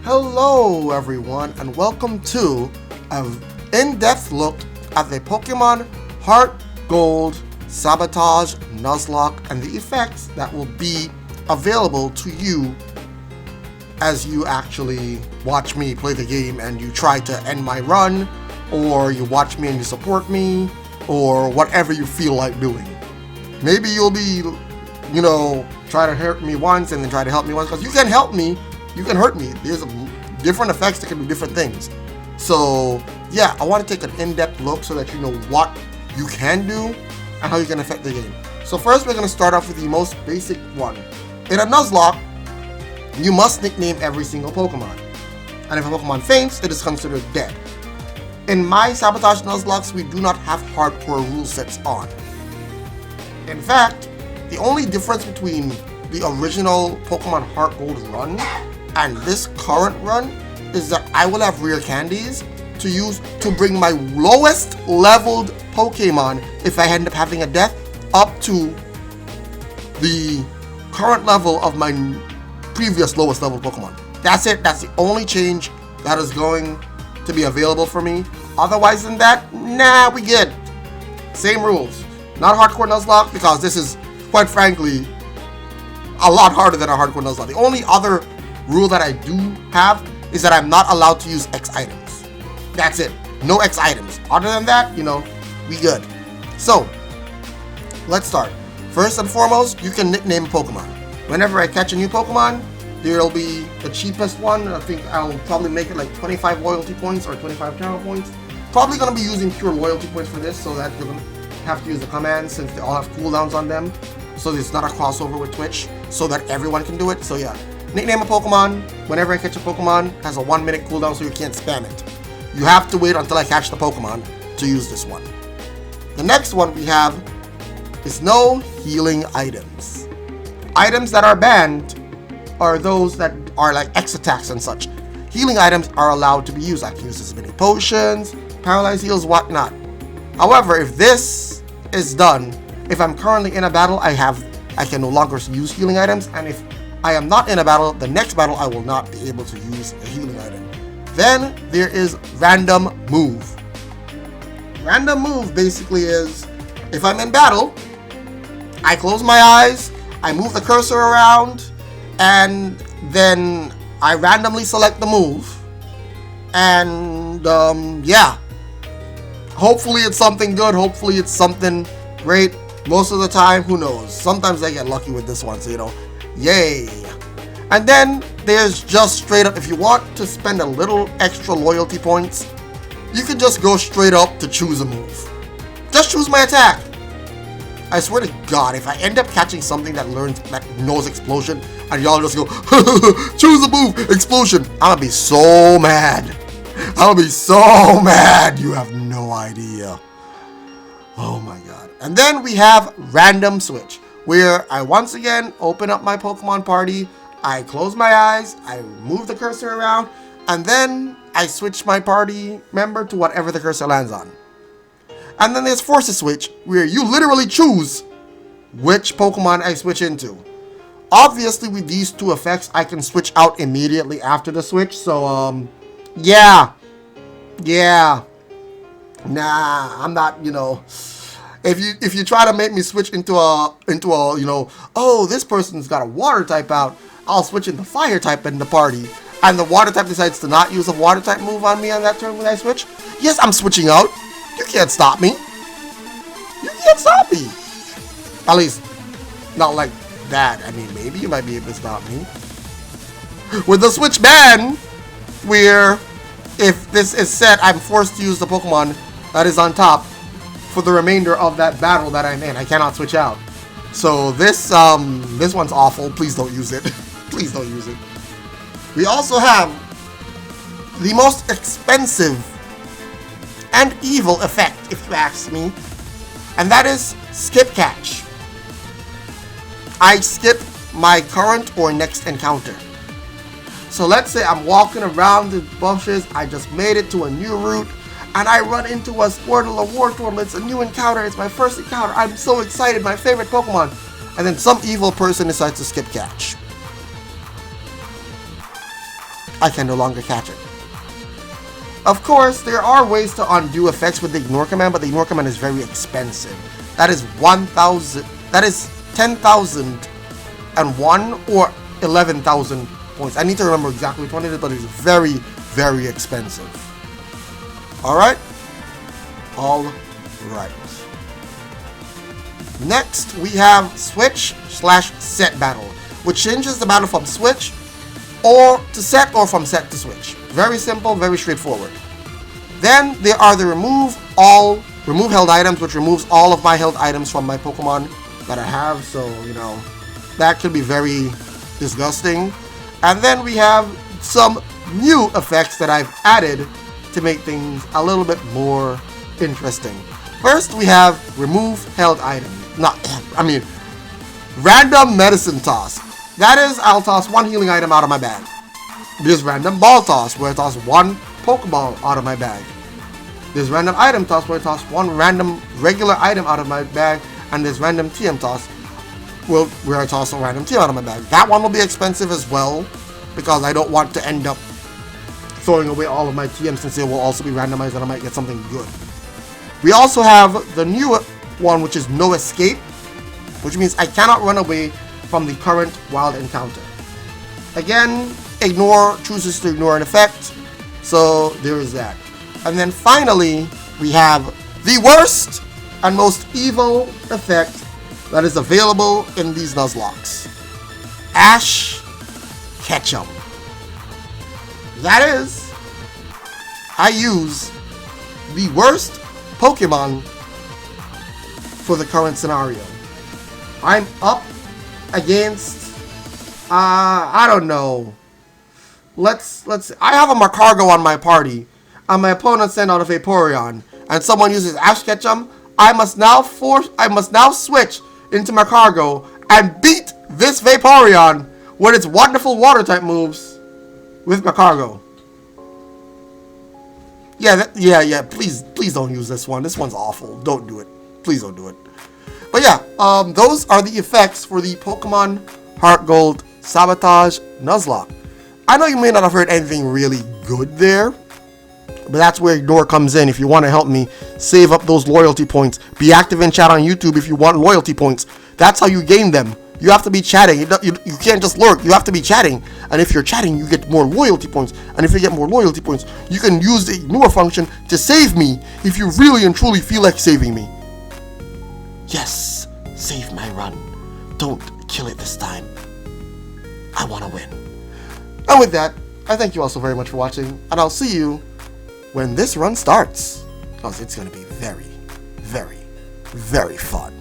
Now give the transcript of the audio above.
Hello everyone, and welcome to an in-depth look at the Pokemon Heart Gold Sabotage Nuzlocke and the effects that will be available to you as you actually watch me play the game and you try to end my run, or you watch me and you support me, or whatever you feel like doing. Maybe you'll be, try to hurt me once and then try to help me once, because you can help me, you can hurt me. There's different effects that can do different things. So yeah, I want to take an in-depth look so that you know what you can do and how you can affect the game. So first we're going to start off with the most basic one. In a Nuzlocke, you must nickname every single Pokemon. And if a Pokemon faints, it is considered dead. In my Sabotage Nuzlockes, we do not have hardcore rule sets on. In fact, the only difference between the original Pokemon Heart Gold run and this current run is that I will have rare candies to use to bring my lowest leveled Pokemon, if I end up having a death, up to the current level of my previous lowest level Pokemon. That's it. That's the only change that is going to be available for me. Otherwise than that, nah, we good. Same rules. Not hardcore Nuzlocke, because this is, quite frankly, a lot harder than a hardcore Nuzlocke. The only other rule that I do have is that I'm not allowed to use X items. That's it. No X items. Other than that, we good. So, let's start. First and foremost, you can nickname a Pokemon. Whenever I catch a new Pokemon, there'll be the cheapest one. I think I'll probably make it like 25 loyalty points or 25 channel points. Probably going to be using pure loyalty points for this, so that you're going to have to use the commands since they all have cooldowns on them. So it's not a crossover with Twitch, so that everyone can do it. So yeah, nickname a Pokemon. Whenever I catch a Pokemon, it has a 1 minute cooldown, so you can't spam it. You have to wait until I catch the Pokemon to use this one. The next one we have is no healing items. Items that are banned are those that are like X attacks and such. Healing items are allowed to be used. I can use as many potions, paralyzed heals, whatnot. However, if this is done, if I'm currently in a battle, I can no longer use healing items, and if I am not in a battle, the next battle I will not be able to use a healing item. Then there is random move. Random move basically is, if I'm in battle, I close my eyes, I move the cursor around, and then I randomly select the move. And yeah. Hopefully it's something good, hopefully it's something great. Most of the time, who knows? Sometimes I get lucky with this one, so yay. And then there's just straight up, if you want to spend a little extra loyalty points, you can just go straight up to choose a move. Just choose my attack. I swear to God, if I end up catching something that knows explosion, and y'all just go, choose a move, explosion, I'm gonna be so mad. I'll be so mad. You have no idea. Oh my God. And then we have random switch, where I once again open up my Pokemon party, I close my eyes, I move the cursor around, and then I switch my party member to whatever the cursor lands on. And then there's forces switch, where you literally choose which Pokemon I switch into. Obviously with these two effects, I can switch out immediately after the switch, so yeah. Nah, I'm not, if you try to make me switch into a oh, this person's got a water type out, I'll switch into fire type in the party, and the water type decides to not use a water type move on me on that turn when I switch. Yes, I'm switching out. You can't stop me. You can't stop me. At least, not like that. I mean, maybe you might be able to stop me. With the switch ban, where if this is set, I'm forced to use the Pokemon that is on top for the remainder of that battle that I'm in. I cannot switch out. So this one's awful. Please don't use it. Please don't use it. We also have the most expensive and evil effect, if you ask me, and that is skip catch. I skip my current or next encounter. So let's say I'm walking around the bushes, I just made it to a new route, and I run into a Squirtle or Wartortle. It's a new encounter, it's my first encounter, I'm so excited, my favorite Pokemon. And then some evil person decides to skip catch. I can no longer catch it. Of course, there are ways to undo effects with the ignore command, but the ignore command is very expensive. That is 1,000. That is 10,001 or 11,000 points. I need to remember exactly which one it is, but it's very, very expensive. Alright? Alright. Next, we have switch/set battle, which changes the battle from switch or to set or from set to switch. Very simple, very straightforward. Then there are the remove held items, which removes all of my held items from my Pokemon that I have, so you know that could be very disgusting. And then we have some new effects that I've added to make things a little bit more interesting. First, we have remove held item. Random medicine toss. That is, I'll toss one healing item out of my bag. There's random ball toss, where I toss one Pokeball out of my bag. There's random item toss, where I toss one random regular item out of my bag. And there's random TM toss, where I toss a random TM out of my bag. That one will be expensive as well, because I don't want to end up throwing away all of my TMs, since they will also be randomized and I might get something good. We also have the new one, which is no escape, which means I cannot run away from the current wild encounter. Again, ignore chooses to ignore an effect, so there is that. And then finally, we have the worst and most evil effect that is available in these Nuzlocks. Ash Ketchum. That is, I use the worst Pokemon for the current scenario. I'm up against, I don't know. I have a Magcargo on my party, and my opponent sent out a Vaporeon, and someone uses Ash Ketchum. I must now switch into Magcargo and beat this Vaporeon with its wonderful water type moves with Magcargo. Yeah. Please don't use this one. This one's awful. Don't do it. Please don't do it. But yeah, those are the effects for the Pokemon Heart Gold Sabotage Nuzlocke. I know you may not have heard anything really good there, but that's where ignore comes in. If you want to help me save up those loyalty points, be active in chat on YouTube if you want loyalty points. That's how you gain them. You have to be chatting. You can't just lurk. You have to be chatting. And if you're chatting, you get more loyalty points. And if you get more loyalty points, you can use the ignore function to save me if you really and truly feel like saving me. Yes, save my run. Don't kill it this time. I want to win. And with that, I thank you all so very much for watching. And I'll see you when this run starts. Because it's going to be very, very, very fun.